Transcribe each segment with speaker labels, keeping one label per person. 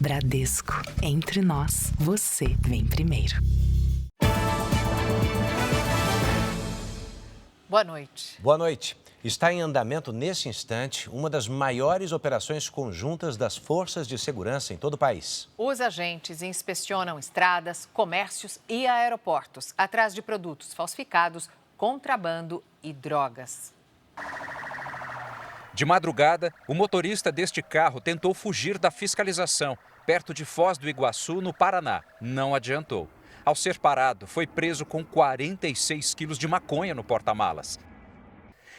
Speaker 1: Bradesco. Entre nós, você vem primeiro.
Speaker 2: Boa noite.
Speaker 3: Boa noite. Está em andamento, nesse instante, uma das maiores operações conjuntas das forças de segurança em todo o país.
Speaker 2: Os agentes inspecionam estradas, comércios e aeroportos, atrás de produtos falsificados, contrabando e drogas.
Speaker 4: De madrugada, o motorista deste carro tentou fugir da fiscalização, perto de Foz do Iguaçu, no Paraná. Não adiantou. Ao ser parado, foi preso com 46 quilos de maconha no porta-malas.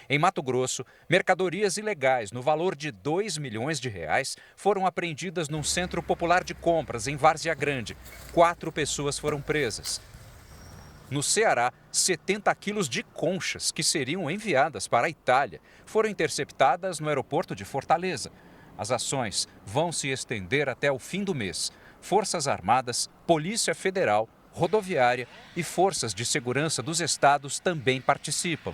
Speaker 4: Em Mato Grosso, mercadorias ilegais no valor de R$2 milhões foram apreendidas num centro popular de compras em Várzea Grande. 4 pessoas foram presas. No Ceará, 70 quilos de conchas que seriam enviadas para a Itália foram interceptadas no aeroporto de Fortaleza. As ações vão se estender até o fim do mês. Forças Armadas, Polícia Federal, Rodoviária e forças de segurança dos estados também participam.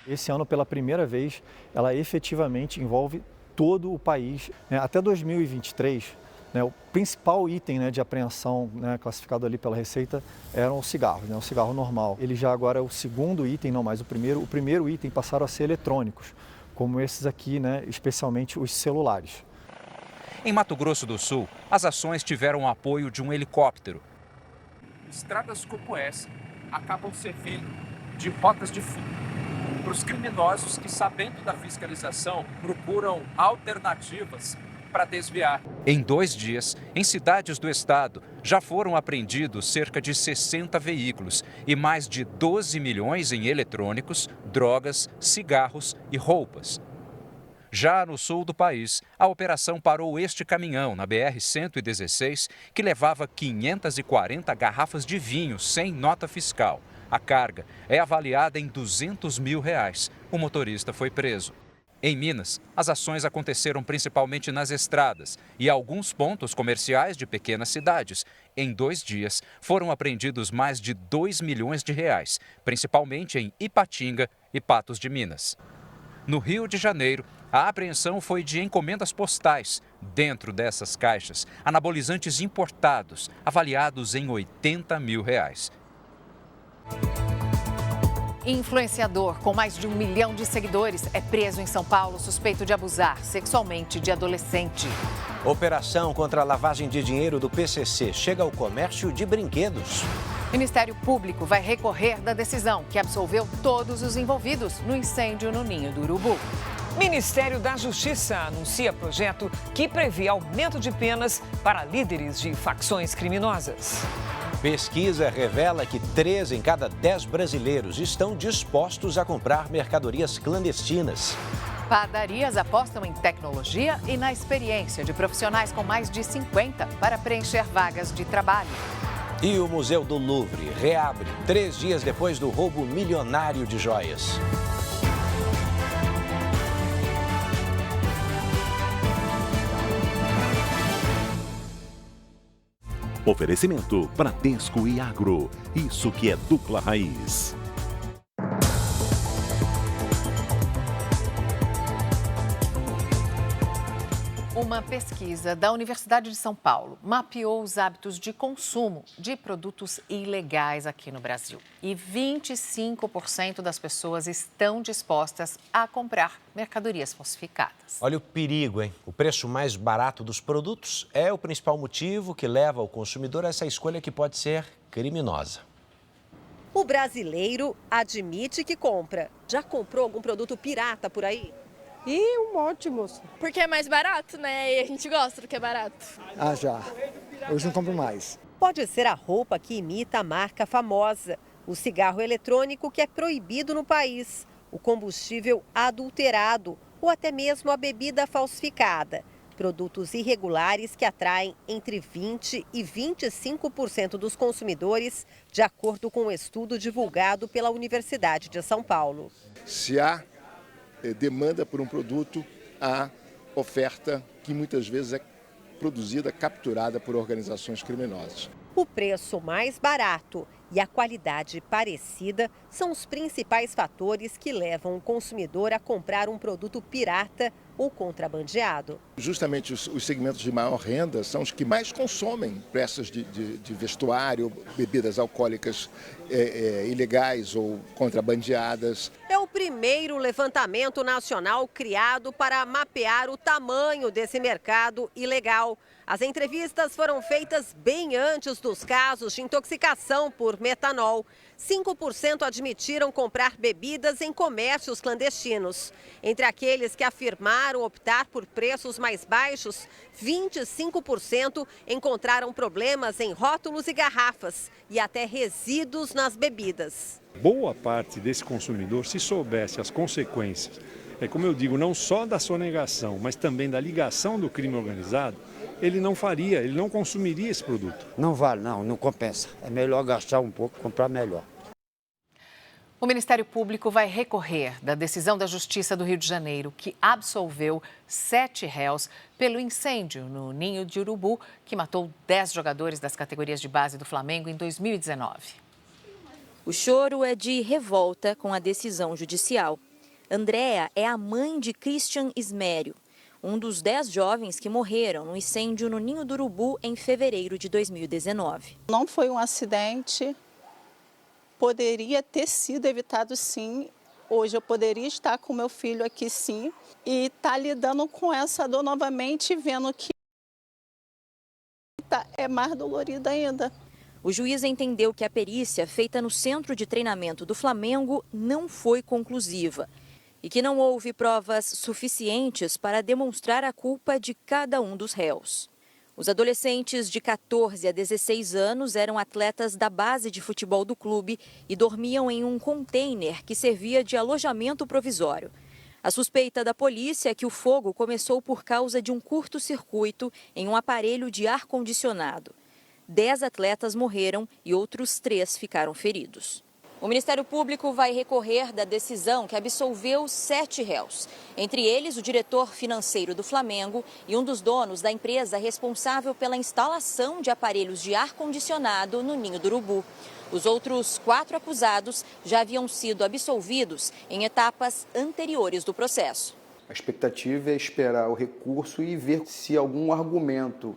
Speaker 5: Esse ano, pela primeira vez, ela efetivamente envolve todo o país. Até 2023, o principal item de apreensão classificado ali pela Receita eram os cigarros, o cigarro normal. Ele já agora é o segundo item, não mais o primeiro. O primeiro item passaram a ser eletrônicos, como esses aqui, especialmente os celulares.
Speaker 4: Em Mato Grosso do Sul, as ações tiveram o apoio de um helicóptero.
Speaker 6: Estradas como essa acabam servindo de rotas de fuga para os criminosos que, sabendo da fiscalização, procuram alternativas para desviar.
Speaker 4: Em 2 dias, em cidades do estado, já foram apreendidos cerca de 60 veículos e mais de 12 milhões em eletrônicos, drogas, cigarros e roupas. Já no sul do país, a operação parou este caminhão na BR-116, que levava 540 garrafas de vinho sem nota fiscal. A carga é avaliada em R$200 mil. O motorista foi preso. Em Minas, as ações aconteceram principalmente nas estradas e alguns pontos comerciais de pequenas cidades. Em 2 dias, foram apreendidos mais de R$2 milhões, principalmente em Ipatinga e Patos de Minas. No Rio de Janeiro, a apreensão foi de encomendas postais. Dentro dessas caixas, anabolizantes importados, avaliados em R$80 mil.
Speaker 2: Influenciador com mais de 1 milhão de seguidores é preso em São Paulo suspeito de abusar sexualmente de adolescente.
Speaker 3: Operação contra a lavagem de dinheiro do PCC chega ao comércio de brinquedos.
Speaker 2: O Ministério Público vai recorrer da decisão que absolveu todos os envolvidos no incêndio no Ninho do Urubu.
Speaker 7: Ministério da Justiça anuncia projeto que prevê aumento de penas para líderes de facções criminosas.
Speaker 3: Pesquisa revela que 3 em cada 10 brasileiros estão dispostos a comprar mercadorias clandestinas.
Speaker 2: Padarias apostam em tecnologia e na experiência de profissionais com mais de 50 para preencher vagas de trabalho.
Speaker 3: E o Museu do Louvre reabre 3 dias depois do roubo milionário de joias.
Speaker 8: Oferecimento Bradesco e Agro. Isso que é dupla raiz.
Speaker 2: Uma pesquisa da Universidade de São Paulo mapeou os hábitos de consumo de produtos ilegais aqui no Brasil. E 25% das pessoas estão dispostas a comprar mercadorias falsificadas.
Speaker 3: Olha o perigo, hein? O preço mais barato dos produtos é o principal motivo que leva o consumidor a essa escolha que pode ser criminosa.
Speaker 9: O brasileiro admite que compra. Já comprou algum produto pirata por aí?
Speaker 10: E um monte, moço.
Speaker 11: Porque é mais barato, né? E a gente gosta do que é barato.
Speaker 10: Ah, já. Hoje não compro mais.
Speaker 9: Pode ser a roupa que imita a marca famosa, o cigarro eletrônico que é proibido no país, o combustível adulterado ou até mesmo a bebida falsificada. Produtos irregulares que atraem entre 20% e 25% dos consumidores, de acordo com um estudo divulgado pela Universidade de São Paulo.
Speaker 12: Se há demanda por um produto, há oferta que muitas vezes é produzida, capturada por organizações criminosas.
Speaker 9: O preço mais barato e a qualidade parecida são os principais fatores que levam o consumidor a comprar um produto pirata ou contrabandeado.
Speaker 12: Justamente os segmentos de maior renda são os que mais consomem peças de vestuário, bebidas alcoólicas ilegais ou contrabandeadas.
Speaker 9: É o primeiro levantamento nacional criado para mapear o tamanho desse mercado ilegal. As entrevistas foram feitas bem antes dos casos de intoxicação por metanol. 5% admitiram comprar bebidas em comércios clandestinos. Entre aqueles que afirmaram optar por preços mais baixos, 25% encontraram problemas em rótulos e garrafas e até resíduos nas bebidas.
Speaker 13: Boa parte desse consumidor, se soubesse as consequências, como eu digo, não só da sonegação, mas também da ligação do crime organizado, ele não faria, ele não consumiria esse produto.
Speaker 14: Não vale, não compensa. É melhor gastar um pouco, comprar melhor.
Speaker 2: O Ministério Público vai recorrer da decisão da Justiça do Rio de Janeiro, que absolveu 7 réus pelo incêndio no Ninho de Urubu, que matou 10 jogadores das categorias de base do Flamengo em 2019.
Speaker 15: O choro é de revolta com a decisão judicial. Andréa é a mãe de Christian Ismério, um dos 10 jovens que morreram no incêndio no Ninho do Urubu em fevereiro de 2019.
Speaker 16: Não foi um acidente, poderia ter sido evitado sim. Hoje eu poderia estar com meu filho aqui sim e estar lidando com essa dor novamente, vendo que é mais dolorido ainda.
Speaker 15: O juiz entendeu que a perícia feita no centro de treinamento do Flamengo não foi conclusiva e que não houve provas suficientes para demonstrar a culpa de cada um dos réus. Os adolescentes de 14 a 16 anos eram atletas da base de futebol do clube e dormiam em um container que servia de alojamento provisório. A suspeita da polícia é que o fogo começou por causa de um curto-circuito em um aparelho de ar-condicionado. 10 atletas morreram e outros 3 ficaram feridos. O Ministério Público vai recorrer da decisão que absolveu 7 réus, entre eles o diretor financeiro do Flamengo e um dos donos da empresa responsável pela instalação de aparelhos de ar-condicionado no Ninho do Urubu. Os outros 4 acusados já haviam sido absolvidos em etapas anteriores do processo.
Speaker 17: A expectativa é esperar o recurso e ver se algum argumento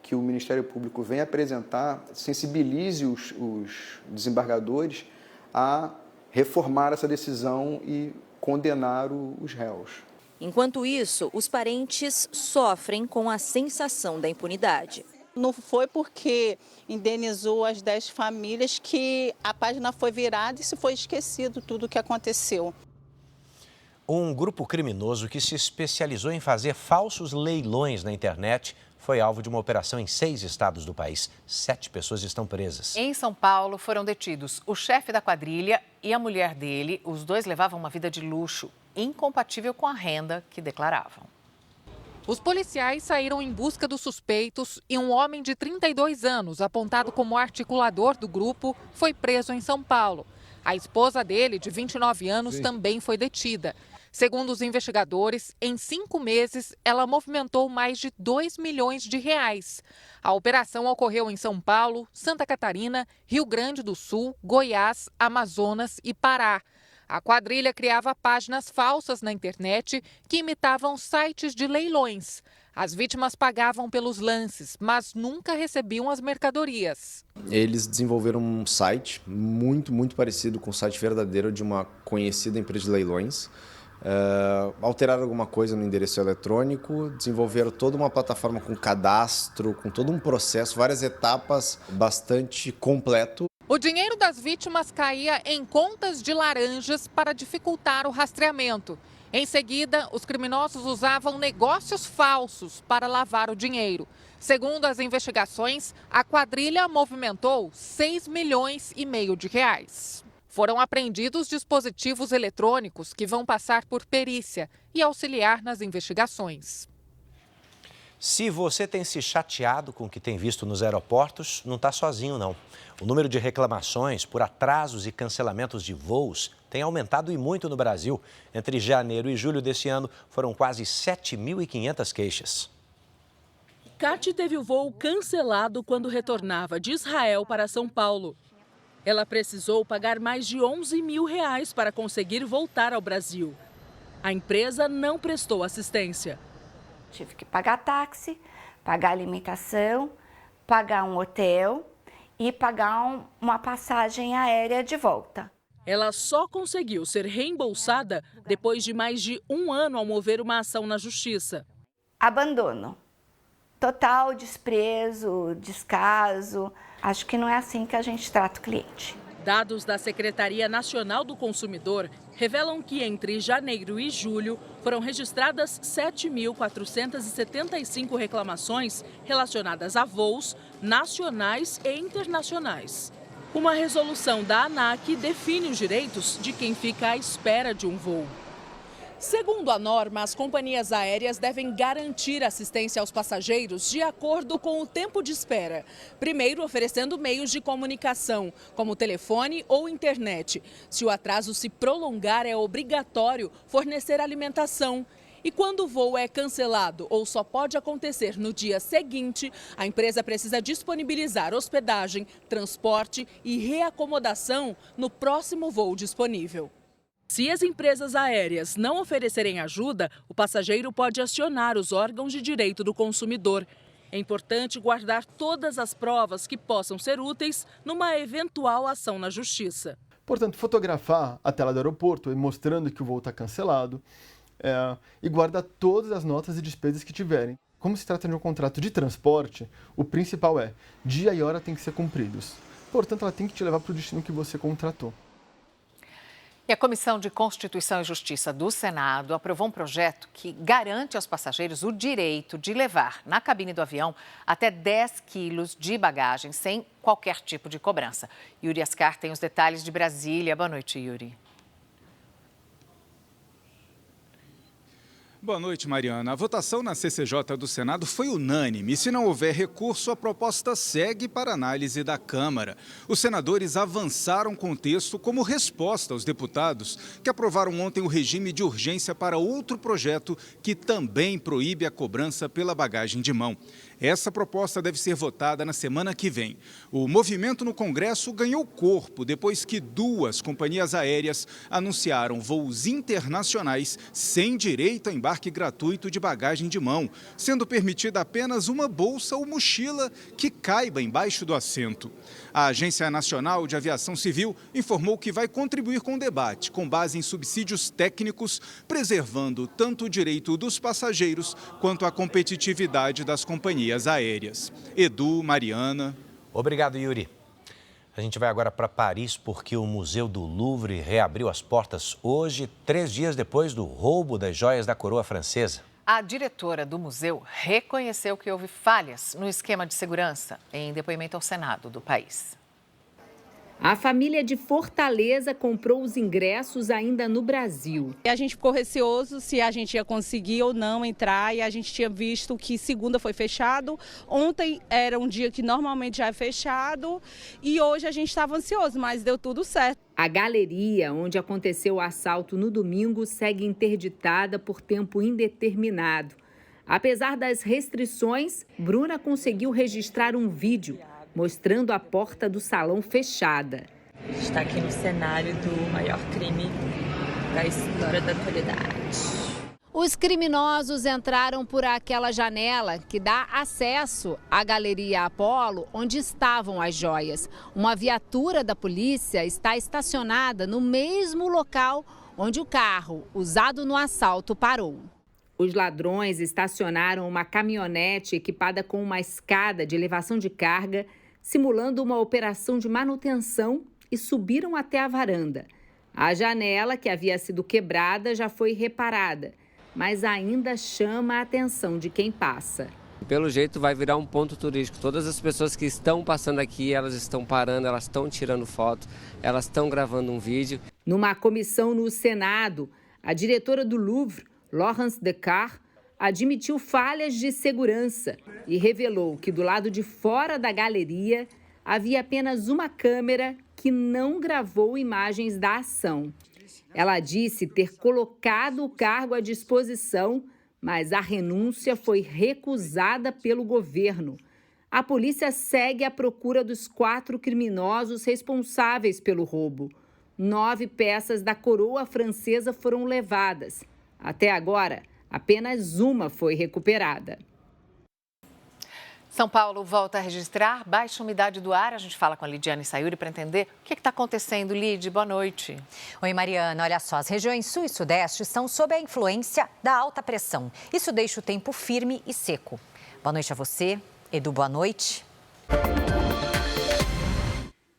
Speaker 17: que o Ministério Público vem apresentar sensibilize os desembargadores a reformar essa decisão e condenar os réus.
Speaker 15: Enquanto isso, os parentes sofrem com a sensação da impunidade.
Speaker 16: Não foi porque indenizou as 10 famílias que a página foi virada e se foi esquecido tudo o que aconteceu.
Speaker 3: Um grupo criminoso que se especializou em fazer falsos leilões na internet foi alvo de uma operação em 6 estados do país. 7 pessoas estão presas.
Speaker 2: Em São Paulo, foram detidos o chefe da quadrilha e a mulher dele. Os dois levavam uma vida de luxo, incompatível com a renda que declaravam.
Speaker 18: Os policiais saíram em busca dos suspeitos e um homem de 32 anos, apontado como articulador do grupo, foi preso em São Paulo. A esposa dele, de 29 anos, também foi detida. Segundo os investigadores, em 5 meses, ela movimentou mais de 2 milhões de reais. A operação ocorreu em São Paulo, Santa Catarina, Rio Grande do Sul, Goiás, Amazonas e Pará. A quadrilha criava páginas falsas na internet que imitavam sites de leilões. As vítimas pagavam pelos lances, mas nunca recebiam as mercadorias.
Speaker 19: Eles desenvolveram um site muito parecido com o site verdadeiro de uma conhecida empresa de leilões. Alteraram alguma coisa no endereço eletrônico, desenvolveram toda uma plataforma com cadastro, com todo um processo, várias etapas, bastante completo.
Speaker 18: O dinheiro das vítimas caía em contas de laranjas para dificultar o rastreamento. Em seguida, os criminosos usavam negócios falsos para lavar o dinheiro. Segundo as investigações, a quadrilha movimentou 6,5 milhões de reais. Foram apreendidos dispositivos eletrônicos que vão passar por perícia e auxiliar nas investigações.
Speaker 3: Se você tem se chateado com o que tem visto nos aeroportos, não está sozinho, não. O número de reclamações por atrasos e cancelamentos de voos tem aumentado e muito no Brasil. Entre janeiro e julho desse ano, foram quase 7.500 queixas.
Speaker 20: Cate teve o voo cancelado quando retornava de Israel para São Paulo. Ela precisou pagar mais de R$11 mil para conseguir voltar ao Brasil. A empresa não prestou assistência.
Speaker 21: Tive que pagar táxi, pagar alimentação, pagar um hotel e pagar uma passagem aérea de volta.
Speaker 20: Ela só conseguiu ser reembolsada depois de mais de 1 ano ao mover uma ação na justiça.
Speaker 21: Abandono, total desprezo, descaso. Acho que não é assim que a gente trata o cliente.
Speaker 20: Dados da Secretaria Nacional do Consumidor revelam que entre janeiro e julho foram registradas 7.475 reclamações relacionadas a voos nacionais e internacionais. Uma resolução da ANAC define os direitos de quem fica à espera de um voo. Segundo a norma, as companhias aéreas devem garantir assistência aos passageiros de acordo com o tempo de espera. Primeiro, oferecendo meios de comunicação, como telefone ou internet. Se o atraso se prolongar, é obrigatório fornecer alimentação. E quando o voo é cancelado ou só pode acontecer no dia seguinte, a empresa precisa disponibilizar hospedagem, transporte e reacomodação no próximo voo disponível. Se as empresas aéreas não oferecerem ajuda, o passageiro pode acionar os órgãos de direito do consumidor. É importante guardar todas as provas que possam ser úteis numa eventual ação na justiça.
Speaker 5: Portanto, fotografar a tela do aeroporto mostrando que o voo está cancelado e guardar todas as notas e despesas que tiverem. Como se trata de um contrato de transporte, o principal é dia e hora têm que ser cumpridos. Portanto, ela tem que te levar para o destino que você contratou.
Speaker 2: E a Comissão de Constituição e Justiça do Senado aprovou um projeto que garante aos passageiros o direito de levar na cabine do avião até 10 quilos de bagagem sem qualquer tipo de cobrança. Yuri Ascar tem os detalhes de Brasília. Boa noite, Yuri.
Speaker 22: Boa noite, Mariana. A votação na CCJ do Senado foi unânime. Se não houver recurso, a proposta segue para análise da Câmara. Os senadores avançaram com o texto como resposta aos deputados que aprovaram ontem o regime de urgência para outro projeto que também proíbe a cobrança pela bagagem de mão. Essa proposta deve ser votada na semana que vem. O movimento no Congresso ganhou corpo depois que 2 companhias aéreas anunciaram voos internacionais sem direito a embarque gratuito de bagagem de mão, sendo permitida apenas uma bolsa ou mochila que caiba embaixo do assento. A Agência Nacional de Aviação Civil informou que vai contribuir com o debate, com base em subsídios técnicos, preservando tanto o direito dos passageiros quanto a competitividade das companhias aéreas. Edu, Mariana.
Speaker 3: Obrigado, Yuri. A gente vai agora para Paris porque o Museu do Louvre reabriu as portas hoje, 3 dias depois do roubo das joias da coroa francesa.
Speaker 2: A diretora do museu reconheceu que houve falhas no esquema de segurança em depoimento ao Senado do país.
Speaker 23: A família de Fortaleza comprou os ingressos ainda no Brasil.
Speaker 16: A gente ficou receoso se a gente ia conseguir ou não entrar e a gente tinha visto que segunda foi fechado, ontem era um dia que normalmente já é fechado e hoje a gente estava ansioso, mas deu tudo certo.
Speaker 23: A galeria, onde aconteceu o assalto no domingo, segue interditada por tempo indeterminado. Apesar das restrições, Bruna conseguiu registrar um vídeo mostrando a porta do salão fechada.
Speaker 24: A gente está aqui no cenário do maior crime da história da atualidade.
Speaker 25: Os criminosos entraram por aquela janela que dá acesso à Galeria Apolo, onde estavam as joias. Uma viatura da polícia está estacionada no mesmo local onde o carro usado no assalto parou.
Speaker 23: Os ladrões estacionaram uma caminhonete equipada com uma escada de elevação de carga, simulando uma operação de manutenção, e subiram até a varanda. A janela, que havia sido quebrada, já foi reparada, mas ainda chama a atenção de quem passa.
Speaker 26: Pelo jeito vai virar um ponto turístico. Todas as pessoas que estão passando aqui, elas estão parando, elas estão tirando foto, elas estão gravando um vídeo.
Speaker 23: Numa comissão no Senado, a diretora do Louvre, Laurence Descartes, admitiu falhas de segurança e revelou que do lado de fora da galeria havia apenas uma câmera que não gravou imagens da ação. Ela disse ter colocado o cargo à disposição, mas a renúncia foi recusada pelo governo. A polícia segue à procura dos 4 criminosos responsáveis pelo roubo. 9 peças da coroa francesa foram levadas. Até agora, apenas uma foi recuperada.
Speaker 2: São Paulo volta a registrar baixa umidade do ar. A gente fala com a Lidiane Sayuri para entender o que está acontecendo. Lid, boa noite.
Speaker 1: Oi, Mariana. Olha só, as regiões sul e sudeste estão sob a influência da alta pressão. Isso deixa o tempo firme e seco. Boa noite a você. Edu, boa noite.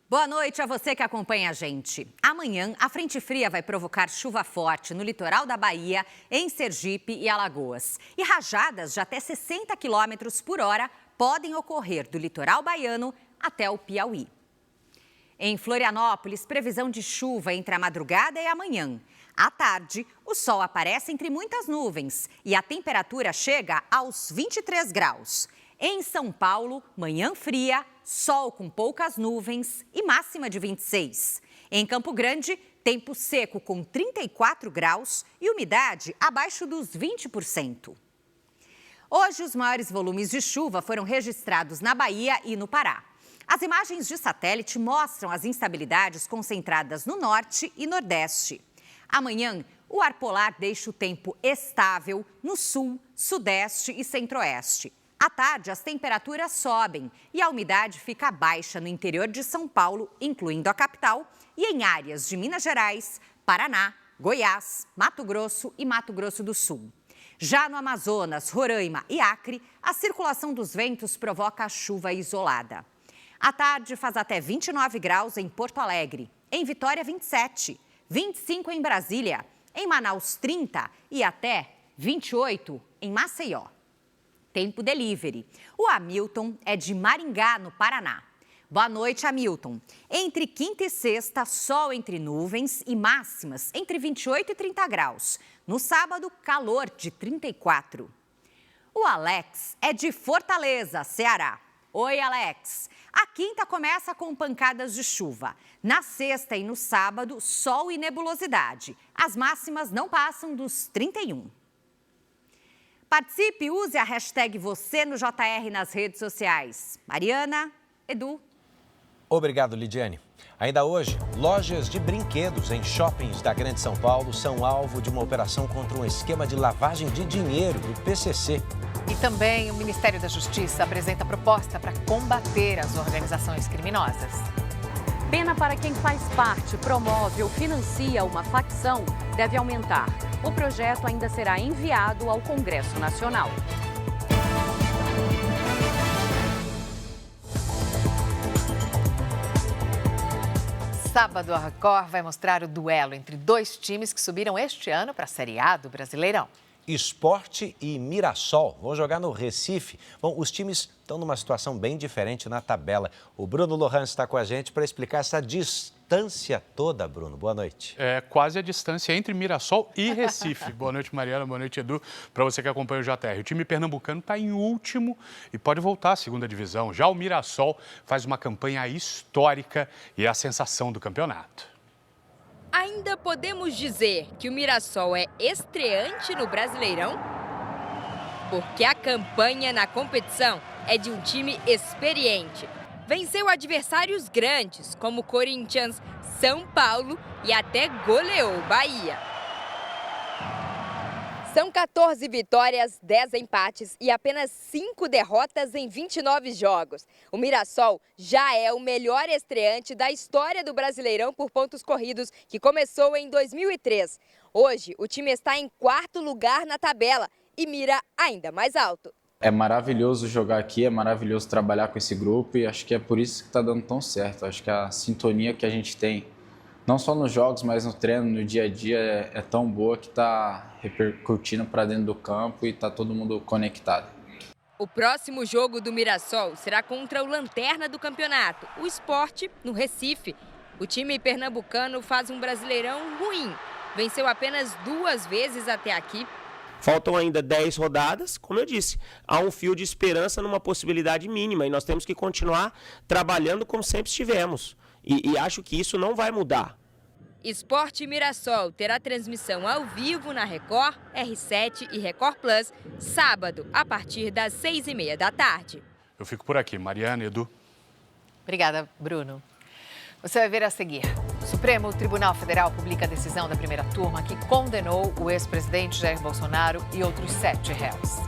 Speaker 1: Boa noite a você que acompanha a gente. Amanhã, a frente fria vai provocar chuva forte no litoral da Bahia, em Sergipe e Alagoas. E rajadas de até 60 km por hora podem ocorrer do litoral baiano até o Piauí. Em Florianópolis, previsão de chuva entre a madrugada e amanhã. À tarde, o sol aparece entre muitas nuvens e a temperatura chega aos 23 graus. Em São Paulo, manhã fria, sol com poucas nuvens e máxima de 26. Em Campo Grande, tempo seco com 34 graus e umidade abaixo dos 20%. Hoje, os maiores volumes de chuva foram registrados na Bahia e no Pará. As imagens de satélite mostram as instabilidades concentradas no norte e nordeste. Amanhã, o ar polar deixa o tempo estável no sul, sudeste e centro-oeste. À tarde, as temperaturas sobem e a umidade fica baixa no interior de São Paulo, incluindo a capital, e em áreas de Minas Gerais, Paraná, Goiás, Mato Grosso e Mato Grosso do Sul. Já no Amazonas, Roraima e Acre, a circulação dos ventos provoca chuva isolada. À tarde, faz até 29 graus em Porto Alegre, em Vitória, 27, 25 em Brasília, em Manaus, 30 e até 28 em Maceió. Tempo delivery. O Hamilton é de Maringá, no Paraná. Boa noite, Hamilton. Entre quinta e sexta, sol entre nuvens e máximas entre 28 e 30 graus. No sábado, calor de 34. O Alex é de Fortaleza, Ceará. Oi, Alex. A quinta começa com pancadas de chuva. Na sexta e no sábado, sol e nebulosidade. As máximas não passam dos 31. Participe e use a hashtag você no JR nas redes sociais. Mariana, Edu.
Speaker 3: Obrigado, Lidiane. Ainda hoje, lojas de brinquedos em shoppings da Grande São Paulo são alvo de uma operação contra um esquema de lavagem de dinheiro do PCC.
Speaker 2: E também o Ministério da Justiça apresenta proposta para combater as organizações criminosas.
Speaker 4: Pena para quem faz parte, promove ou financia uma facção deve aumentar. O projeto ainda será enviado ao Congresso Nacional.
Speaker 2: Sábado, a Record vai mostrar o duelo entre dois times que subiram este ano para a Série A do Brasileirão.
Speaker 3: Sport e Mirassol vão jogar no Recife. Bom, os times estão numa situação bem diferente na tabela. O Bruno Lohan está com a gente para explicar essa distância toda, Bruno. Boa noite.
Speaker 6: É quase a distância entre Mirassol e Recife. Boa noite, Mariana. Boa noite, Edu. Para você que acompanha o JR. O time pernambucano está em último e pode voltar à segunda divisão. Já o Mirassol faz uma campanha histórica e é a sensação do campeonato.
Speaker 7: Ainda podemos dizer que o Mirassol é estreante no Brasileirão? Porque a campanha na competição é de um time experiente. Venceu adversários grandes, como Corinthians, São Paulo e até goleou o Bahia. São 14 vitórias, 10 empates e apenas 5 derrotas em 29 jogos. O Mirassol já é o melhor estreante da história do Brasileirão por pontos corridos, que começou em 2003. Hoje, o time está em 4º lugar na tabela e mira ainda mais alto.
Speaker 8: É maravilhoso jogar aqui, é maravilhoso trabalhar com esse grupo e acho que é por isso que está dando tão certo. Acho que a sintonia que a gente tem, não só nos jogos, mas no treino, no dia a dia, é tão boa que está repercutindo para dentro do campo e está todo mundo conectado.
Speaker 7: O próximo jogo do Mirassol será contra o lanterna do campeonato, o Sport, no Recife. O time pernambucano faz um Brasileirão ruim. Venceu apenas 2 vezes até aqui.
Speaker 11: Faltam ainda 10 rodadas, como eu disse, há um fio de esperança numa possibilidade mínima e nós temos que continuar trabalhando como sempre estivemos. E acho que isso não vai mudar.
Speaker 7: Sport e Mirassol terá transmissão ao vivo na Record, R7 e Record Plus, sábado, a partir das 6h30 da tarde.
Speaker 6: Eu fico por aqui. Mariana, Edu.
Speaker 2: Obrigada, Bruno. Você vai ver a seguir. O Supremo Tribunal Federal publica a decisão da primeira turma que condenou o ex-presidente Jair Bolsonaro e outros 7 réus.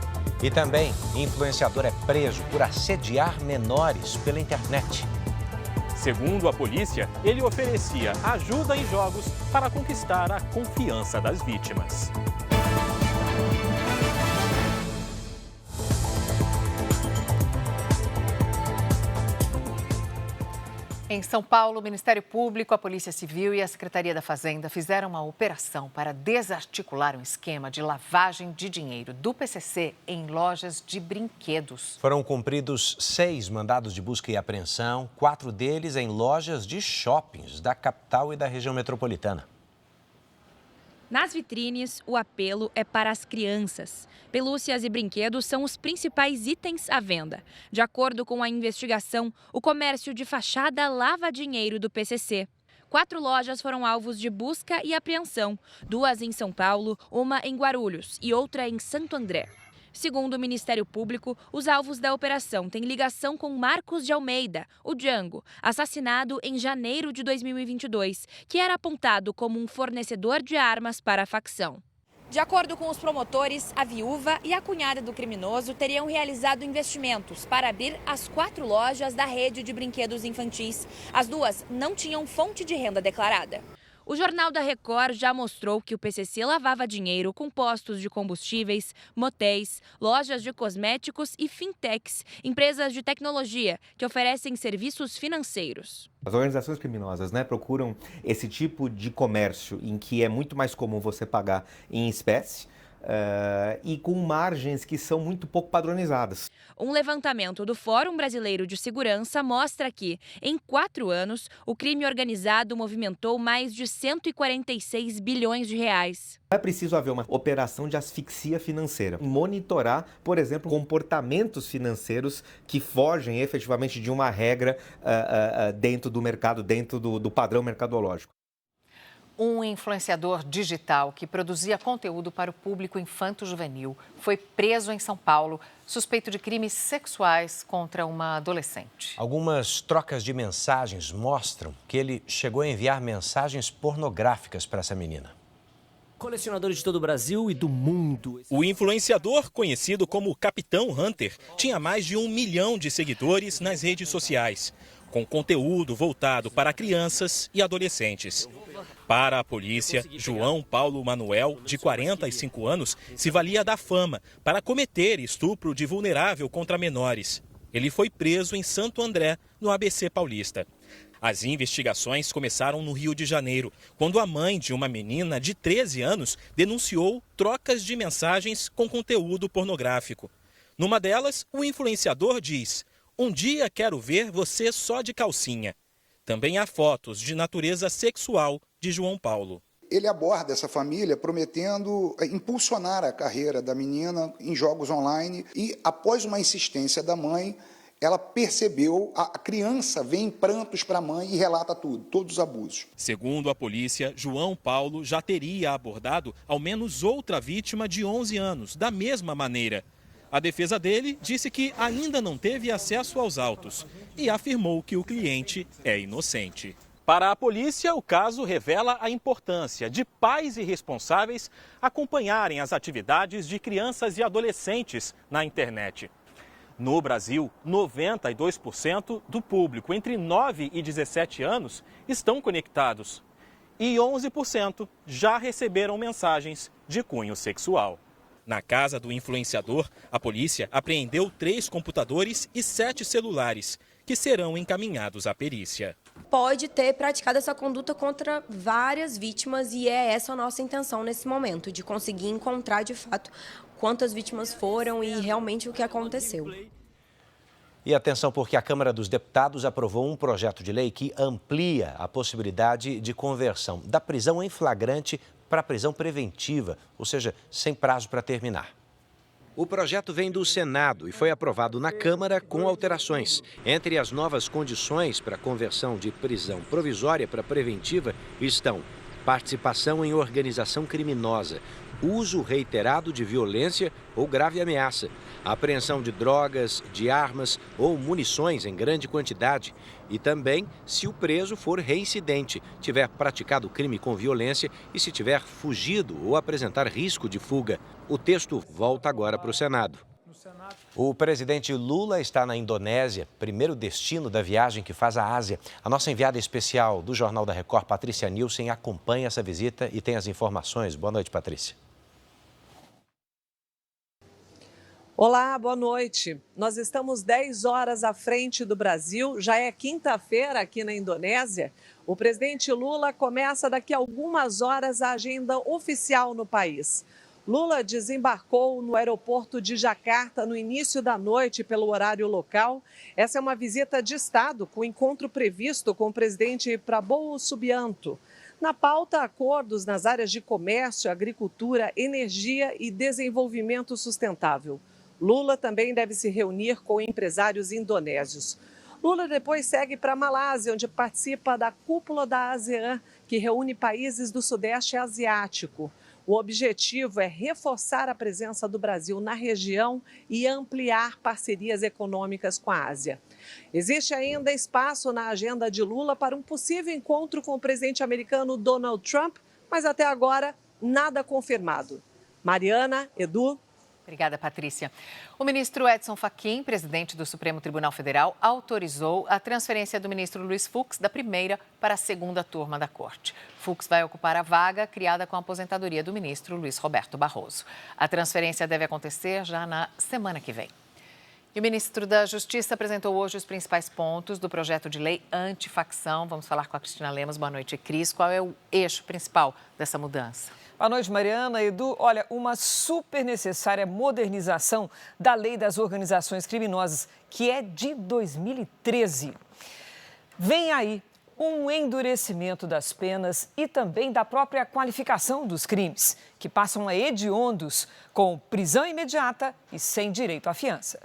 Speaker 3: E também, influenciador é preso por assediar menores pela internet.
Speaker 9: Segundo a polícia, ele oferecia ajuda em jogos para conquistar a confiança das vítimas.
Speaker 2: Em São Paulo, o Ministério Público, a Polícia Civil e a Secretaria da Fazenda fizeram uma operação para desarticular um esquema de lavagem de dinheiro do PCC em lojas de brinquedos.
Speaker 3: Foram cumpridos 6 mandados de busca e apreensão, 4 deles em lojas de shoppings da capital e da região metropolitana.
Speaker 10: Nas vitrines, o apelo é para as crianças. Pelúcias e brinquedos são os principais itens à venda. De acordo com a investigação, o comércio de fachada lava dinheiro do PCC. 4 lojas foram alvos de busca e apreensão. 2 em São Paulo, uma em Guarulhos e outra em Santo André. Segundo o Ministério Público, os alvos da operação têm ligação com Marcos de Almeida, o Django, assassinado em janeiro de 2022, que era apontado como um fornecedor de armas para a facção. De acordo com os promotores, a viúva e a cunhada do criminoso teriam realizado investimentos para abrir as 4 lojas da rede de brinquedos infantis. As 2 não tinham fonte de renda declarada. O Jornal da Record já mostrou que o PCC lavava dinheiro com postos de combustíveis, motéis, lojas de cosméticos e fintechs, empresas de tecnologia que oferecem serviços financeiros.
Speaker 12: As organizações criminosas, procuram esse tipo de comércio em que é muito mais comum você pagar em espécie e com margens que são muito pouco padronizadas.
Speaker 10: Um levantamento do Fórum Brasileiro de Segurança mostra que, em 4 anos, o crime organizado movimentou mais de 146 bilhões de reais.
Speaker 12: É preciso haver uma operação de asfixia financeira, monitorar, por exemplo, comportamentos financeiros que fogem efetivamente de uma regra dentro do mercado, dentro do padrão mercadológico.
Speaker 2: Um influenciador digital que produzia conteúdo para o público infanto-juvenil foi preso em São Paulo, suspeito de crimes sexuais contra uma adolescente.
Speaker 3: Algumas trocas de mensagens mostram que ele chegou a enviar mensagens pornográficas para essa menina.
Speaker 13: Colecionadores de todo o Brasil e do mundo.
Speaker 9: O influenciador, conhecido como Capitão Hunter, tinha mais de 1 milhão de seguidores nas redes sociais, com conteúdo voltado para crianças e adolescentes. Para a polícia, João Paulo Manuel, de 45 anos, se valia da fama para cometer estupro de vulnerável contra menores. Ele foi preso em Santo André, no ABC Paulista. As investigações começaram no Rio de Janeiro, quando a mãe de uma menina de 13 anos denunciou trocas de mensagens com conteúdo pornográfico. Numa delas, o influenciador diz: "Um dia quero ver você só de calcinha." Também há fotos de natureza sexual de João Paulo.
Speaker 14: Ele aborda essa família prometendo impulsionar a carreira da menina em jogos online e, após uma insistência da mãe, ela percebeu, a criança vem em prantos para a mãe e relata tudo, todos os abusos.
Speaker 9: Segundo a polícia, João Paulo já teria abordado ao menos outra vítima de 11 anos, da mesma maneira. A defesa dele disse que ainda não teve acesso aos autos e afirmou que o cliente é inocente. Para a polícia, o caso revela a importância de pais e responsáveis acompanharem as atividades de crianças e adolescentes na internet. No Brasil, 92% do público entre 9 e 17 anos estão conectados e 11% já receberam mensagens de cunho sexual. Na casa do influenciador, a polícia apreendeu 3 computadores e 7 celulares, que serão encaminhados à perícia.
Speaker 17: Pode ter praticado essa conduta contra várias vítimas e é essa a nossa intenção nesse momento, de conseguir encontrar de fato quantas vítimas foram e realmente o que aconteceu.
Speaker 3: E atenção, porque a Câmara dos Deputados aprovou um projeto de lei que amplia a possibilidade de conversão da prisão em flagrante para a prisão preventiva, ou seja, sem prazo para terminar. O projeto vem do Senado e foi aprovado na Câmara com alterações. Entre as novas condições para a conversão de prisão provisória para preventiva estão participação em organização criminosa, uso reiterado de violência ou grave ameaça, apreensão de drogas, de armas ou munições em grande quantidade e também se o preso for reincidente, tiver praticado crime com violência e se tiver fugido ou apresentar risco de fuga. O texto volta agora para o Senado. O presidente Lula está na Indonésia, primeiro destino da viagem que faz à Ásia. A nossa enviada especial do Jornal da Record, Patrícia Nilsen, acompanha essa visita e tem as informações. Boa noite, Patrícia.
Speaker 5: Olá, boa noite. Nós estamos 10 horas à frente do Brasil, já é quinta-feira aqui na Indonésia. O presidente Lula começa daqui a algumas horas a agenda oficial no país. Lula desembarcou no aeroporto de Jacarta no início da noite pelo horário local. Essa é uma visita de Estado com encontro previsto com o presidente Prabowo Subianto. Na pauta, acordos nas áreas de comércio, agricultura, energia e desenvolvimento sustentável. Lula também deve se reunir com empresários indonésios. Lula depois segue para a Malásia, onde participa da cúpula da ASEAN, que reúne países do Sudeste Asiático. O objetivo é reforçar a presença do Brasil na região e ampliar parcerias econômicas com a Ásia. Existe ainda espaço na agenda de Lula para um possível encontro com o presidente americano Donald Trump, mas até agora nada confirmado. Mariana, Edu.
Speaker 2: Obrigada, Patrícia. O ministro Edson Fachin, presidente do Supremo Tribunal Federal, autorizou a transferência do ministro Luiz Fux da primeira para a segunda turma da Corte. Fux vai ocupar a vaga criada com a aposentadoria do ministro Luiz Roberto Barroso. A transferência deve acontecer já na semana que vem. E o ministro da Justiça apresentou hoje os principais pontos do projeto de lei antifacção. Vamos falar com a Cristina Lemos. Boa noite, Cris. Qual é o eixo principal dessa mudança?
Speaker 15: Boa noite, Mariana. Edu, olha, uma super necessária modernização da Lei das Organizações Criminosas, que é de 2013. Vem aí um endurecimento das penas e também da própria qualificação dos crimes, que passam a hediondos com prisão imediata e sem direito à fiança.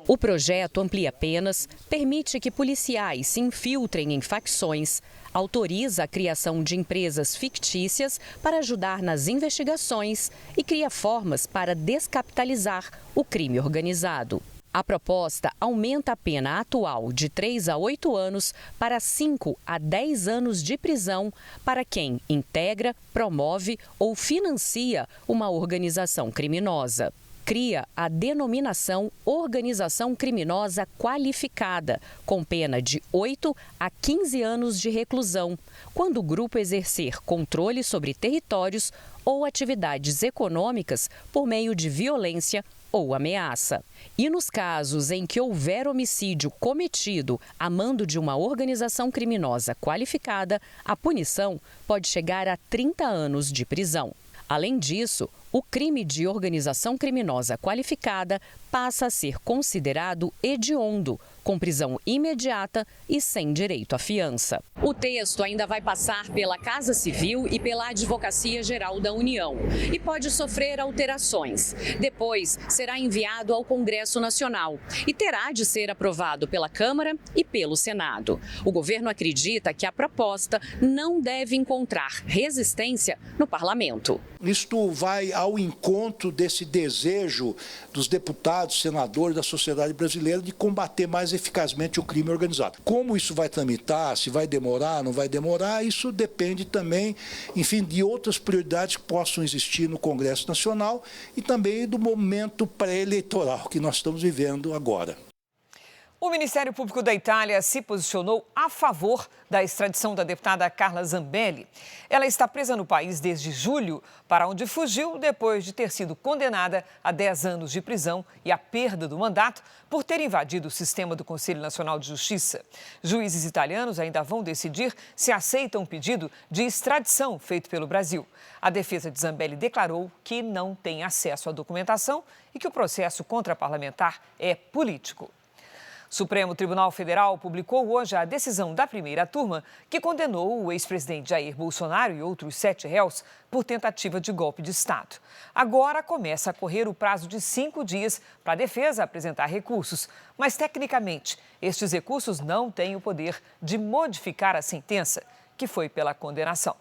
Speaker 4: O projeto amplia penas, permite que policiais se infiltrem em facções, autoriza a criação de empresas fictícias para ajudar nas investigações e cria formas para descapitalizar o crime organizado. A proposta aumenta a pena atual de 3 a 8 anos para 5 a 10 anos de prisão para quem integra, promove ou financia uma organização criminosa. Cria a denominação Organização Criminosa Qualificada, com pena de 8 a 15 anos de reclusão, quando o grupo exercer controle sobre territórios ou atividades econômicas por meio de violência ou ameaça. E nos casos em que houver homicídio cometido a mando de uma organização criminosa qualificada, a punição pode chegar a 30 anos de prisão. Além disso, o crime de organização criminosa qualificada passa a ser considerado hediondo, com prisão imediata e sem direito à fiança. O texto ainda vai passar pela Casa Civil e pela Advocacia Geral da União e pode sofrer alterações. Depois será enviado ao Congresso Nacional e terá de ser aprovado pela Câmara e pelo Senado. O governo acredita que a proposta não deve encontrar resistência no parlamento.
Speaker 18: Isto vai ao encontro desse desejo dos deputados, senadores da sociedade brasileira de combater mais eficazmente o crime organizado. Como isso vai tramitar, se vai demorar, não vai demorar, isso depende também, enfim, de outras prioridades que possam existir no Congresso Nacional e também do momento pré-eleitoral que nós estamos vivendo agora.
Speaker 15: O Ministério Público da Itália se posicionou a favor da extradição da deputada Carla Zambelli. Ela está presa no país desde julho, para onde fugiu depois de ter sido condenada a 10 anos de prisão e a perda do mandato por ter invadido o sistema do Conselho Nacional de Justiça. Juízes italianos ainda vão decidir se aceitam o pedido de extradição feito pelo Brasil. A defesa de Zambelli declarou que não tem acesso à documentação e que o processo contra a parlamentar é político. O Supremo Tribunal Federal publicou hoje a decisão da primeira turma que condenou o ex-presidente Jair Bolsonaro e outros 7 réus por tentativa de golpe de Estado. Agora começa a correr o prazo de 5 dias para a defesa apresentar recursos, mas tecnicamente estes recursos não têm o poder de modificar a sentença, que foi pela condenação.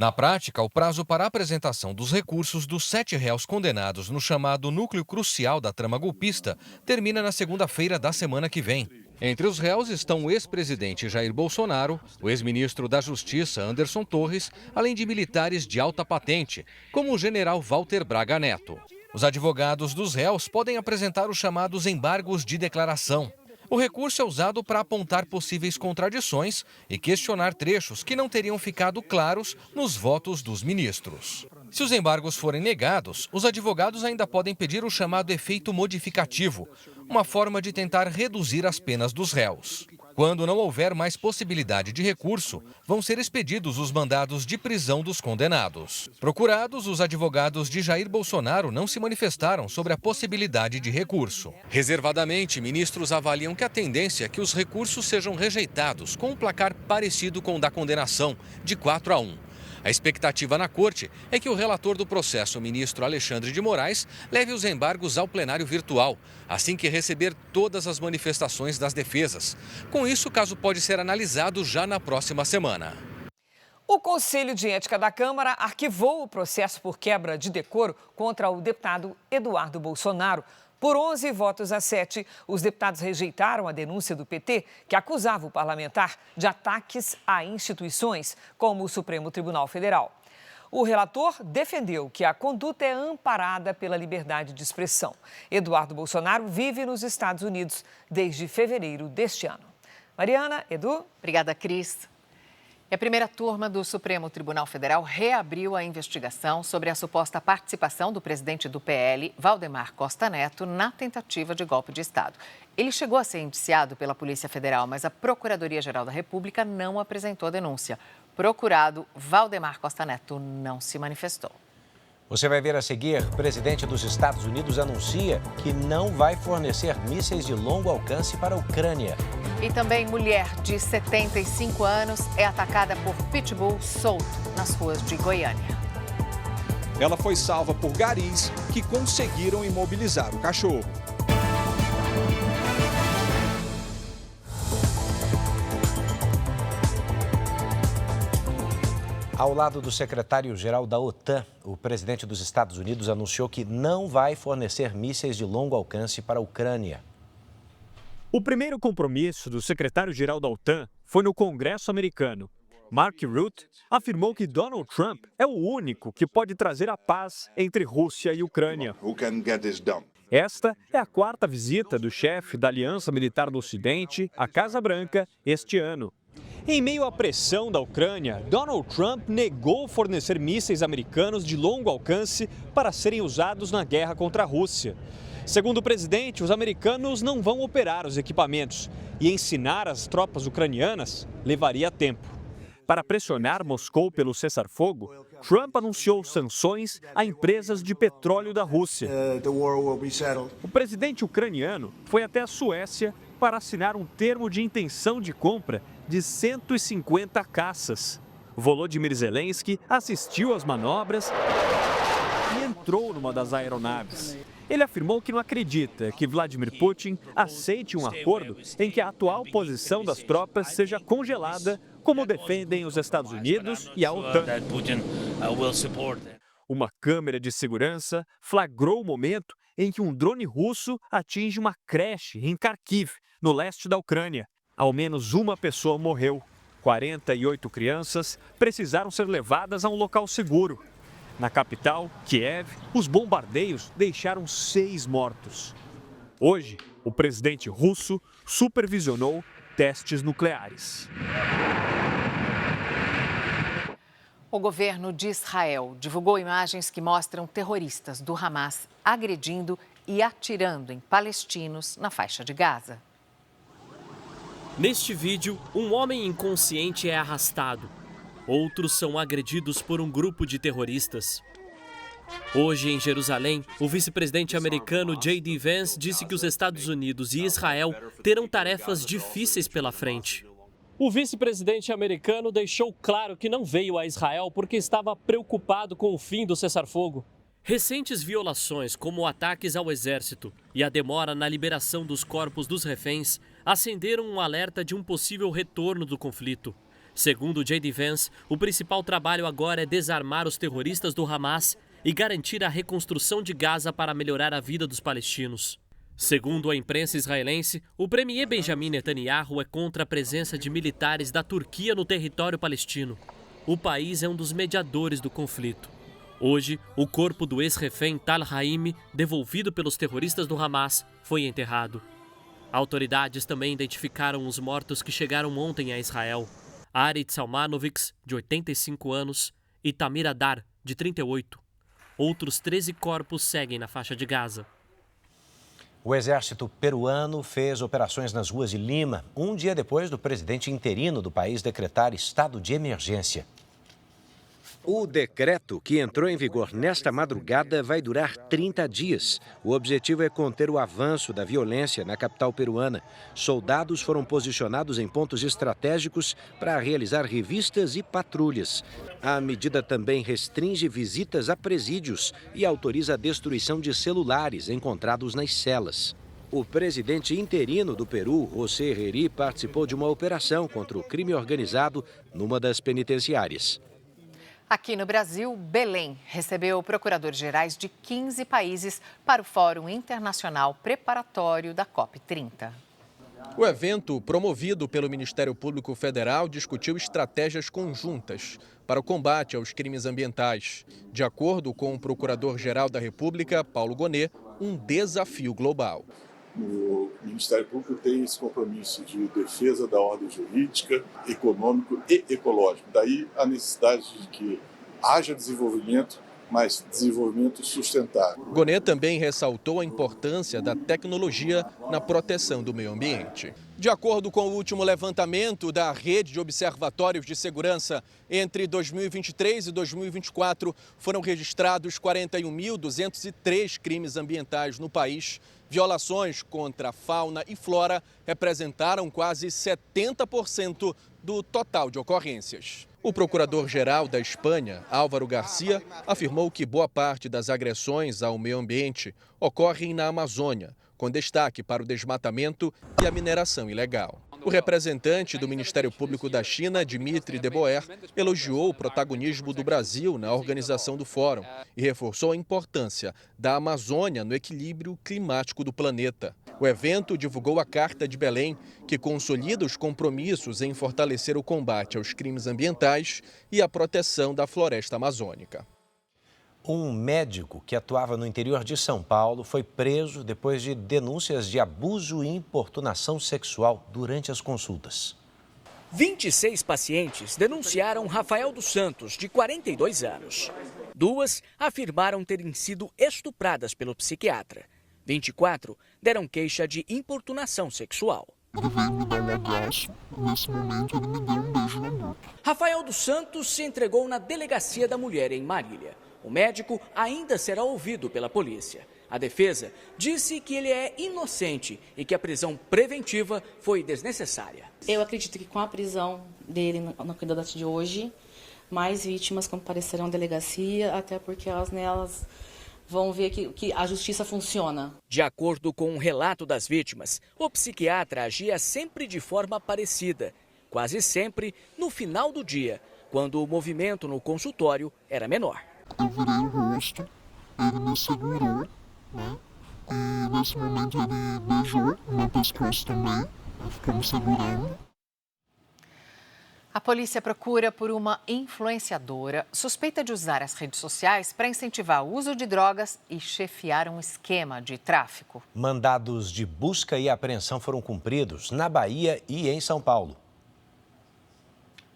Speaker 16: Na prática, o prazo para a apresentação dos recursos dos 7 réus condenados no chamado núcleo crucial da trama golpista termina na segunda-feira da semana que vem. Entre os réus estão o ex-presidente Jair Bolsonaro, o ex-ministro da Justiça Anderson Torres, além de militares de alta patente, como o general Walter Braga Neto. Os advogados dos réus podem apresentar os chamados embargos de declaração. O recurso é usado para apontar possíveis contradições e questionar trechos que não teriam ficado claros nos votos dos ministros. Se os embargos forem negados, os advogados ainda podem pedir o chamado efeito modificativo, uma forma de tentar reduzir as penas dos réus. Quando não houver mais possibilidade de recurso, vão ser expedidos os mandados de prisão dos condenados. Procurados, os advogados de Jair Bolsonaro não se manifestaram sobre a possibilidade de recurso. Reservadamente, ministros avaliam que a tendência é que os recursos sejam rejeitados com um placar parecido com o da condenação, de 4-1. A expectativa na corte é que o relator do processo, o ministro Alexandre de Moraes, leve os embargos ao plenário virtual, assim que receber todas as manifestações das defesas. Com isso, o caso pode ser analisado já na próxima semana.
Speaker 15: O Conselho de Ética da Câmara arquivou o processo por quebra de decoro contra o deputado Eduardo Bolsonaro. Por 11 votos a 7, os deputados rejeitaram a denúncia do PT, que acusava o parlamentar de ataques a instituições, como o Supremo Tribunal Federal. O relator defendeu que a conduta é amparada pela liberdade de expressão. Eduardo Bolsonaro vive nos Estados Unidos desde fevereiro deste ano. Mariana, Edu.
Speaker 2: Obrigada, Cris. E a primeira turma do Supremo Tribunal Federal reabriu a investigação sobre a suposta participação do presidente do PL, Valdemar Costa Neto, na tentativa de golpe de Estado. Ele chegou a ser indiciado pela Polícia Federal, mas a Procuradoria-Geral da República não apresentou denúncia. Procurado, Valdemar Costa Neto não se manifestou.
Speaker 3: Você vai ver a seguir, o presidente dos Estados Unidos anuncia que não vai fornecer mísseis de longo alcance para a Ucrânia.
Speaker 2: E também mulher de 75 anos é atacada por pitbull solto nas ruas de Goiânia.
Speaker 19: Ela foi salva por garis que conseguiram imobilizar o cachorro.
Speaker 3: Ao lado do secretário-geral da OTAN, o presidente dos Estados Unidos anunciou que não vai fornecer mísseis de longo alcance para a Ucrânia.
Speaker 20: O primeiro compromisso do secretário-geral da OTAN foi no Congresso americano. Mark Rutte afirmou que Donald Trump é o único que pode trazer a paz entre Rússia e Ucrânia. Esta é a 4ª visita do chefe da Aliança Militar do Ocidente à Casa Branca este ano. Em meio à pressão da Ucrânia, Donald Trump negou fornecer mísseis americanos de longo alcance para serem usados na guerra contra a Rússia. Segundo o presidente, os americanos não vão operar os equipamentos e ensinar as tropas ucranianas levaria tempo. Para pressionar Moscou pelo cessar-fogo, Trump anunciou sanções a empresas de petróleo da Rússia. O presidente ucraniano foi até a Suécia para assinar um termo de intenção de compra de 150 caças. Volodymyr Zelensky assistiu às manobras e entrou numa das aeronaves. Ele afirmou que não acredita que Vladimir Putin aceite um acordo em que a atual posição das tropas seja congelada, como defendem os Estados Unidos e a OTAN. Uma câmera de segurança flagrou o momento em que um drone russo atinge uma creche em Kharkiv, no leste da Ucrânia. Ao menos uma pessoa morreu. 48 crianças precisaram ser levadas a um local seguro. Na capital, Kiev, os bombardeios deixaram 6 mortos. Hoje, o presidente russo supervisionou testes nucleares.
Speaker 2: O governo de Israel divulgou imagens que mostram terroristas do Hamas agredindo e atirando em palestinos na faixa de Gaza.
Speaker 13: Neste vídeo, um homem inconsciente é arrastado. Outros são agredidos por um grupo de terroristas. Hoje, em Jerusalém, o vice-presidente americano J.D. Vance disse que os Estados Unidos e Israel terão tarefas difíceis pela frente. O vice-presidente americano deixou claro que não veio a Israel porque estava preocupado com o fim do cessar-fogo. Recentes violações, como ataques ao exército e a demora na liberação dos corpos dos reféns, acenderam um alerta de um possível retorno do conflito. Segundo J.D. Vance, o principal trabalho agora é desarmar os terroristas do Hamas e garantir a reconstrução de Gaza para melhorar a vida dos palestinos. Segundo a imprensa israelense, o premier Benjamin Netanyahu é contra a presença de militares da Turquia no território palestino. O país é um dos mediadores do conflito. Hoje, o corpo do ex-refém Tal Haimi, devolvido pelos terroristas do Hamas, foi enterrado. Autoridades também identificaram os mortos que chegaram ontem a Israel. Arit Salmanovic, de 85 anos, e Tamir Adar, de 38. Outros 13 corpos seguem na faixa de Gaza.
Speaker 3: O exército peruano fez operações nas ruas de Lima, um dia depois do presidente interino do país decretar estado de emergência. O decreto, que entrou em vigor nesta madrugada, vai durar 30 dias. O objetivo é conter o avanço da violência na capital peruana. Soldados foram posicionados em pontos estratégicos para realizar revistas e patrulhas. A medida também restringe visitas a presídios e autoriza a destruição de celulares encontrados nas celas. O presidente interino do Peru, José Herrera, participou de uma operação contra o crime organizado numa das penitenciárias.
Speaker 2: Aqui no Brasil, Belém recebeu procuradores-gerais de 15 países para o Fórum Internacional Preparatório da COP30.
Speaker 9: O evento, promovido pelo Ministério Público Federal, discutiu estratégias conjuntas para o combate aos crimes ambientais. De acordo com o Procurador-Geral da República, Paulo Gonet, um desafio global.
Speaker 21: O Ministério Público tem esse compromisso de defesa da ordem jurídica, econômico e ecológico. Daí a necessidade de que haja desenvolvimento, mas desenvolvimento sustentável.
Speaker 9: Gonet também ressaltou a importância da tecnologia na proteção do meio ambiente. De acordo com o último levantamento da Rede de Observatórios de Segurança, entre 2023 e 2024 foram registrados 41.203 crimes ambientais no país. Violações contra a fauna e flora representaram quase 70% do total de ocorrências. O procurador-geral da Espanha, Álvaro Garcia, afirmou que boa parte das agressões ao meio ambiente ocorrem na Amazônia, com destaque para o desmatamento e a mineração ilegal. O representante do Ministério Público da China, Dimitri Deboer, elogiou o protagonismo do Brasil na organização do fórum e reforçou a importância da Amazônia no equilíbrio climático do planeta. O evento divulgou a Carta de Belém, que consolida os compromissos em fortalecer o combate aos crimes ambientais e a proteção da floresta amazônica.
Speaker 3: Um médico que atuava no interior de São Paulo foi preso depois de denúncias de abuso e importunação sexual durante as consultas.
Speaker 22: 26 pacientes denunciaram Rafael dos Santos, de 42 anos. 2 afirmaram terem sido estupradas pelo psiquiatra. 24 deram queixa de importunação sexual.
Speaker 23: Ele vai me dar um abraço, nesse momento ele me deu um beijo na boca.
Speaker 22: Rafael dos Santos se entregou na Delegacia da Mulher em Marília. O médico ainda será ouvido pela polícia. A defesa disse que ele é inocente e que a prisão preventiva foi desnecessária.
Speaker 24: Eu acredito que com a prisão dele na candidatura de hoje, mais vítimas comparecerão à delegacia, até porque elas vão ver que a justiça funciona.
Speaker 22: De acordo com o relato das vítimas, o psiquiatra agia sempre de forma parecida, quase sempre no final do dia, quando o movimento no consultório era menor.
Speaker 23: Eu virei o rosto, ele me segurou, né? E nesse momento ele beijou o meu pescoço também, ficou me segurando.
Speaker 2: A polícia procura por uma influenciadora suspeita de usar as redes sociais para incentivar o uso de drogas e chefiar um esquema de tráfico.
Speaker 3: Mandados de busca e apreensão foram cumpridos na Bahia e em São Paulo.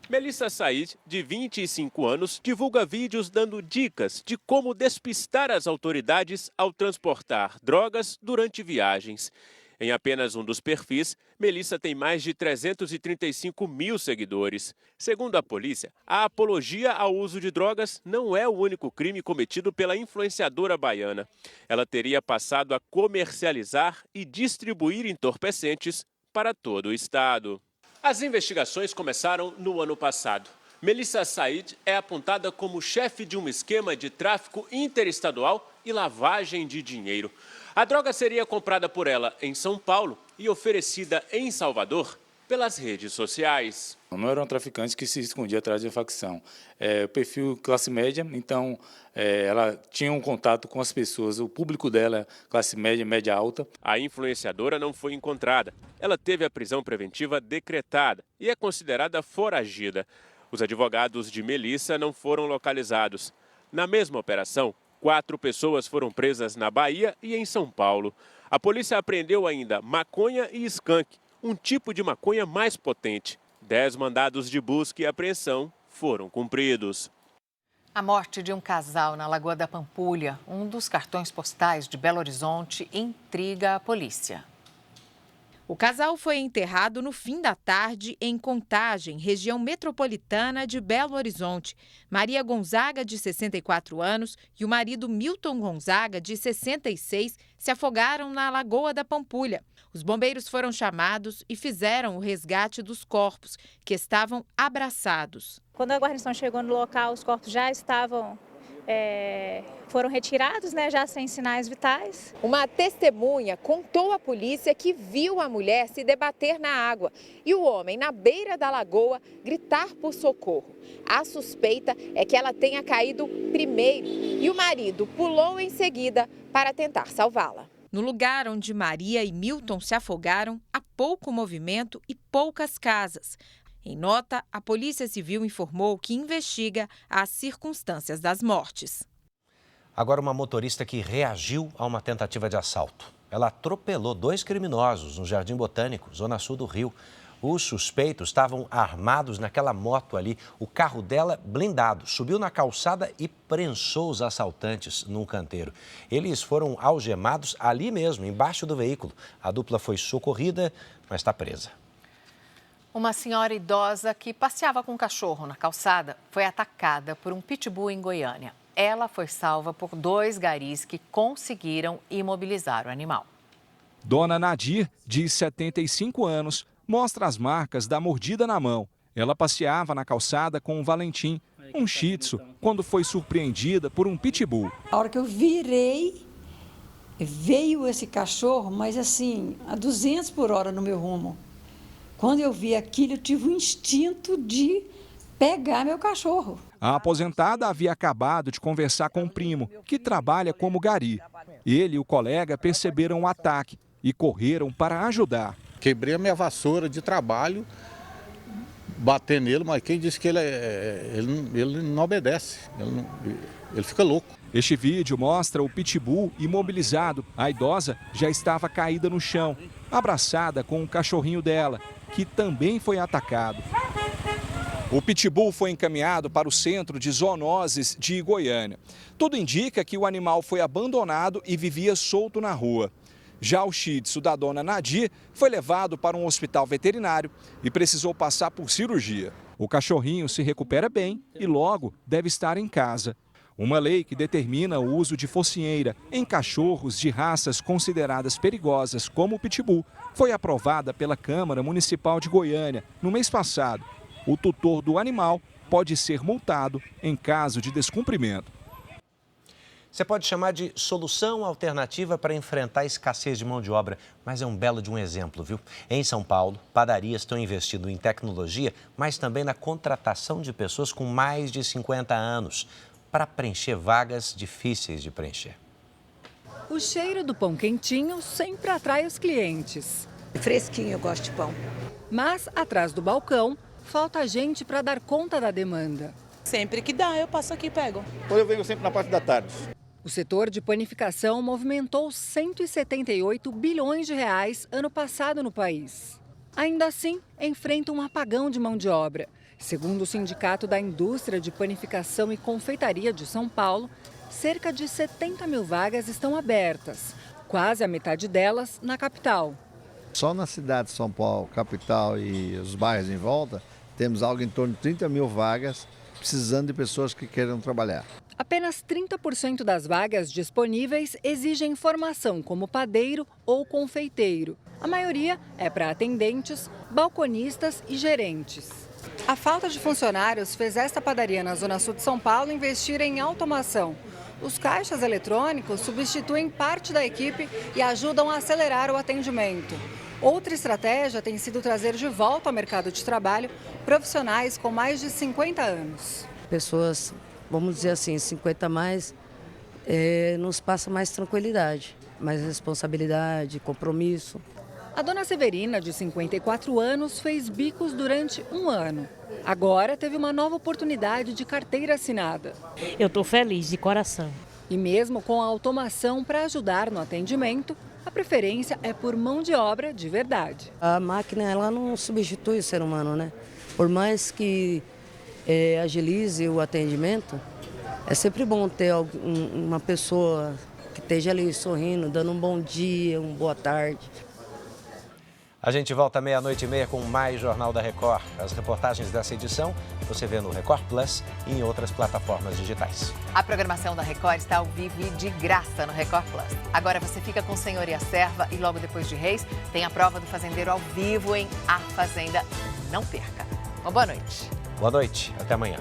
Speaker 25: Melissa Said, de 25 anos, divulga vídeos dando dicas de como despistar as autoridades ao transportar drogas durante viagens. Em apenas um dos perfis, Melissa tem mais de 335 mil seguidores. Segundo a polícia, a apologia ao uso de drogas não é o único crime cometido pela influenciadora baiana. Ela teria passado a comercializar e distribuir entorpecentes para todo o estado. As investigações começaram no ano passado. Melissa Said é apontada como chefe de um esquema de tráfico interestadual e lavagem de dinheiro. A droga seria comprada por ela em São Paulo e oferecida em Salvador pelas redes sociais.
Speaker 1: Não eram traficantes que se escondiam atrás de facção. O perfil classe média, então ela tinha um contato com as pessoas, o público dela, classe média, média alta.
Speaker 25: A influenciadora não foi encontrada. Ela teve a prisão preventiva decretada e é considerada foragida. Os advogados de Melissa não foram localizados. Na mesma operação, 4 pessoas foram presas na Bahia e em São Paulo. A polícia apreendeu ainda maconha e skunk, um tipo de maconha mais potente. 10 mandados de busca e apreensão foram cumpridos.
Speaker 2: A morte de um casal na Lagoa da Pampulha, um dos cartões postais de Belo Horizonte, intriga a polícia.
Speaker 10: O casal foi enterrado no fim da tarde em Contagem, região metropolitana de Belo Horizonte. Maria Gonzaga, de 64 anos, e o marido Milton Gonzaga, de 66, se afogaram na Lagoa da Pampulha. Os bombeiros foram chamados e fizeram o resgate dos corpos, que estavam abraçados.
Speaker 6: Quando a guarnição chegou no local, os corpos já foram retirados, já sem sinais vitais.
Speaker 10: Uma testemunha contou à polícia que viu a mulher se debater na água e o homem, na beira da lagoa, gritar por socorro. A suspeita é que ela tenha caído primeiro e o marido pulou em seguida para tentar salvá-la. No lugar onde Maria e Milton se afogaram, há pouco movimento e poucas casas. Em nota, a Polícia Civil informou que investiga as circunstâncias das mortes.
Speaker 3: Agora, uma motorista que reagiu a uma tentativa de assalto. Ela atropelou 2 criminosos no Jardim Botânico, zona sul do Rio. Os suspeitos estavam armados naquela moto ali, o carro dela blindado. Subiu na calçada e prensou os assaltantes num canteiro. Eles foram algemados ali mesmo, embaixo do veículo. A dupla foi socorrida, mas está presa.
Speaker 2: Uma senhora idosa que passeava com um cachorro na calçada foi atacada por um pitbull em Goiânia. Ela foi salva por 2 garis que conseguiram imobilizar o animal.
Speaker 19: Dona Nadir, de 75 anos, mostra as marcas da mordida na mão. Ela passeava na calçada com o Valentim, um shih tzu, quando foi surpreendida por um pitbull.
Speaker 7: A hora que eu virei, veio esse cachorro, mas assim, a 200 por hora no meu rumo. Quando eu vi aquilo, eu tive um instinto de pegar meu cachorro.
Speaker 19: A aposentada havia acabado de conversar com um primo, que trabalha como gari. Ele e o colega perceberam o ataque e correram para ajudar.
Speaker 8: Quebrei a minha vassoura de trabalho, bater nele, mas quem disse que ele não obedece, ele fica louco.
Speaker 19: Este vídeo mostra o pitbull imobilizado. A idosa já estava caída no chão, abraçada com o cachorrinho dela, que também foi atacado. O pitbull foi encaminhado para o centro de zoonoses de Goiânia. Tudo indica que o animal foi abandonado e vivia solto na rua. Já o shih tzu da dona Nadir foi levado para um hospital veterinário e precisou passar por cirurgia. O cachorrinho se recupera bem e logo deve estar em casa. Uma lei que determina o uso de focinheira em cachorros de raças consideradas perigosas, como o pitbull, foi aprovada pela Câmara Municipal de Goiânia no mês passado. O tutor do animal pode ser multado em caso de descumprimento.
Speaker 3: Você pode chamar de solução alternativa para enfrentar a escassez de mão de obra, mas é um belo de um exemplo, viu? Em São Paulo, padarias estão investindo em tecnologia, mas também na contratação de pessoas com mais de 50 anos, para preencher vagas difíceis de preencher.
Speaker 11: O cheiro do pão quentinho sempre atrai os clientes.
Speaker 7: Fresquinho, eu gosto de pão.
Speaker 11: Mas, atrás do balcão, falta gente para dar conta da demanda.
Speaker 26: Sempre que dá, eu passo aqui e pego.
Speaker 8: Eu venho sempre na parte da tarde.
Speaker 11: O setor de panificação movimentou 178 bilhões de reais ano passado no país. Ainda assim, enfrenta um apagão de mão de obra. Segundo o Sindicato da Indústria de Panificação e Confeitaria de São Paulo, cerca de 70 mil vagas estão abertas, quase a metade delas na capital.
Speaker 27: Só na cidade de São Paulo, capital e os bairros em volta, temos algo em torno de 30 mil vagas precisando de pessoas que queiram trabalhar.
Speaker 11: Apenas 30% das vagas disponíveis exigem formação como padeiro ou confeiteiro. A maioria é para atendentes, balconistas e gerentes. A falta de funcionários fez esta padaria na Zona Sul de São Paulo investir em automação. Os caixas eletrônicos substituem parte da equipe e ajudam a acelerar o atendimento. Outra estratégia tem sido trazer de volta ao mercado de trabalho profissionais com mais de 50 anos.
Speaker 4: Pessoas, vamos dizer assim, 50 a mais, nos passa mais tranquilidade, mais responsabilidade, compromisso.
Speaker 11: A dona Severina, de 54 anos, fez bicos durante um ano. Agora teve uma nova oportunidade de carteira assinada.
Speaker 5: Eu estou feliz de coração.
Speaker 11: E mesmo com a automação para ajudar no atendimento, a preferência é por mão de obra de verdade.
Speaker 4: A máquina ela não substitui o ser humano, né? Por mais que agilize o atendimento, é sempre bom ter uma pessoa que esteja ali sorrindo, dando um bom dia, uma boa tarde.
Speaker 3: A gente volta 00:30 com mais Jornal da Record. As reportagens dessa edição você vê no Record Plus e em outras plataformas digitais.
Speaker 2: A programação da Record está ao vivo e de graça no Record Plus. Agora você fica com o Senhor e a Serva e logo depois de Reis tem a prova do fazendeiro ao vivo em A Fazenda. Não perca. Uma boa noite.
Speaker 3: Boa noite. Até amanhã.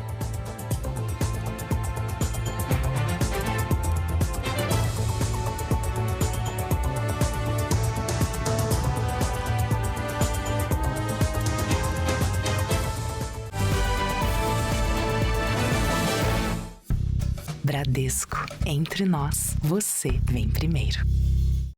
Speaker 12: Bradesco, entre nós, você vem primeiro.